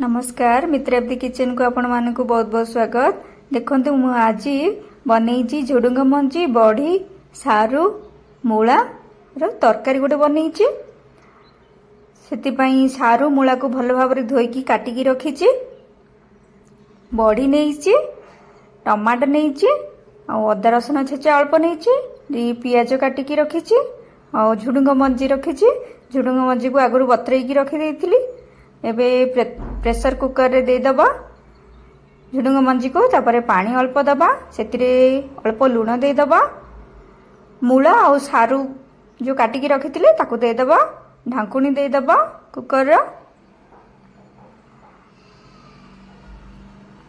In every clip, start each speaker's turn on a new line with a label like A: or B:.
A: नमस्कार मित्राब्दी किचन को आपण मानक बहुत बहुत स्वागत। देखंतु मु आज बनईची झुडुंग मंजी बड़ी सारू मूला रो तरकारी गोटे बनईची। सेति सारू मूला को भल भाव धोईकी काटिकी रखीची। बड़ी नहींची, टमाटो नहींची, अदा रसुण छेचा अल्प नहींची, पियाज काटिकी रखीची, झुडुंग मंजी रखीची। झुडुंग मंजी को आगु बतरेकी रखी देइथिली। एबे प्रेशर कुकर रे दे दबा झुडुंग मंजी को, तापरे पानी अल्प दबा, सेतिरे अल्प लूण दे दबा, मूला और सारू जो काटिकी रखिथिले ताकू दे दबा, ढांकुनी दे दबा कुकर रो।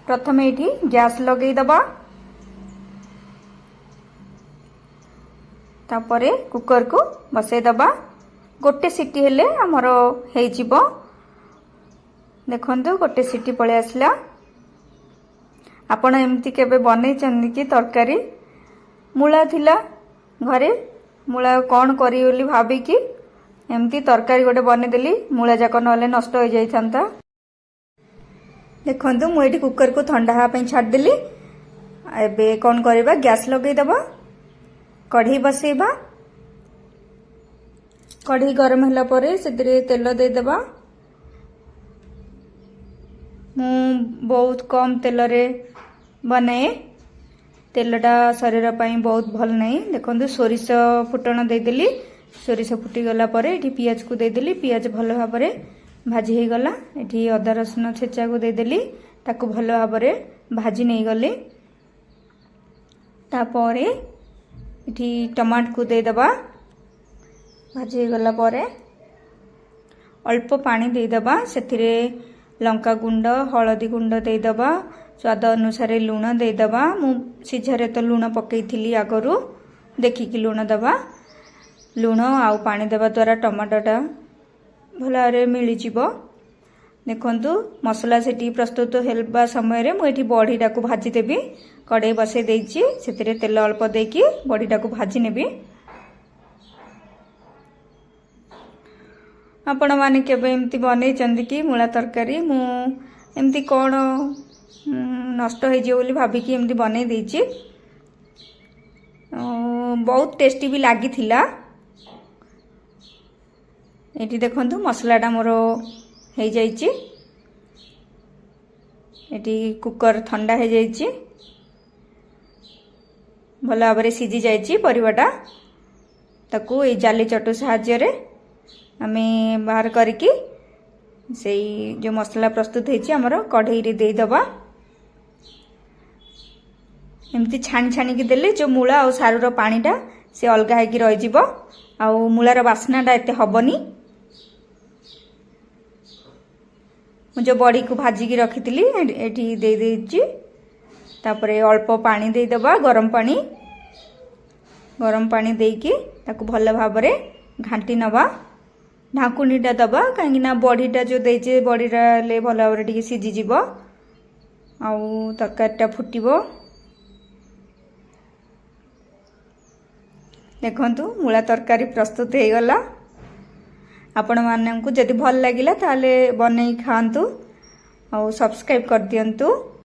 A: प्रथमे एठी गैस लगेई दबा, तापरे कुकर को बसई दबा। गोटे सीटी हेले हमर हे जिवो। देखंतु गोटे सीटी पळे आसला। आपण एमती केबे बनै चंदी कि तरकारी मूला थिला घरे, मूला कोन करी बोली भाबी कि एमती तरकारी गोटे बनै देली, मूला जाक नले नष्ट हो जाई थांता। देखंतु मु एठी कुकर को ठंडा हा पई छाड देली। एबे कोन करबा, गैस लगेई दबा, कढ़ी बसेबा। कढ़ी गरम होला परे सेतिरे तेल दे दबा। मु बहुत कम तेल रे बनाए, तेलटा शरीर पाई बहुत भल नहीं। देखंतु सोरिष फुटण दे देली। सोरिष फुटी गला परे एठी पियाज को दे देली। पियाज भल भाव रे भाजी हे गला। एठी अदा रसुण छेचा को दे देली, ताकू भल भाव रे भाजी नहीं गले। तापरे एठी टमाटर को दे दबा। भाजी गला परे अल्प पानी दे दबा। सेथिरे लंका गुंड, हलदी गुंड दे दबा। स्वाद अनुसार लूण दे दबा। मु सिझारे तो लूण पकईथिली आगरू, देखिकी लूण दबा। लूण आउ पानी देवा द्वारा टमाटोटा भल भाव मिली जिवो। देखंतु मसला सेठी प्रस्तुत हेबा समय रे मु एठी बड़ीटा को भाजी देबी। कड़े बसे देइची, सेतिरे तेल अल्प देकी बड़ीटा को भाजी नेबी। आपण माने केबे एमती बनै चंदी कि मूला तरकारी? मु एमती कोन नष्ट हो जे बोली भाबी कि एमती बनै देइची। बहुत टेस्टी भी लागी थिला। एठी देखंतु मसलाटा मोर हे जाइची। एठी कुकर ठंडा हे जाइची, भल भाव रे सिझी जाइची परिवाटा। ताकू ए जाली चटू सहाय्य रे आमे बाहर करके से जो मसला प्रस्तुत है आमर कढ़ई रे दे दबा। एमती छाणी छाणी की देले जो मूला और सारूर पानीटा से अलगा है कि रही जिवो, आउ मूलार बास्नाटा एते हबनी। जो बड़ी को भाजी की रखी एठी दे देची। तापरे अल्प पानी दे दबा, गरम पानी देकी ताकू भल भाव रे घांटी नबा। ढाकुनीटा दबा, कहीं बड़ीटा जो देचे बड़ीटा ले भल भाव रे टिके सिझी जिवो, आउ तरकारीटा फुटिबो। देखंतु मूला तरकारी प्रस्तुत हो गला। आपण मानकु जदि भल लागिला ताले बनै खांतु, आउ सब्सक्राइब कर दियंतु।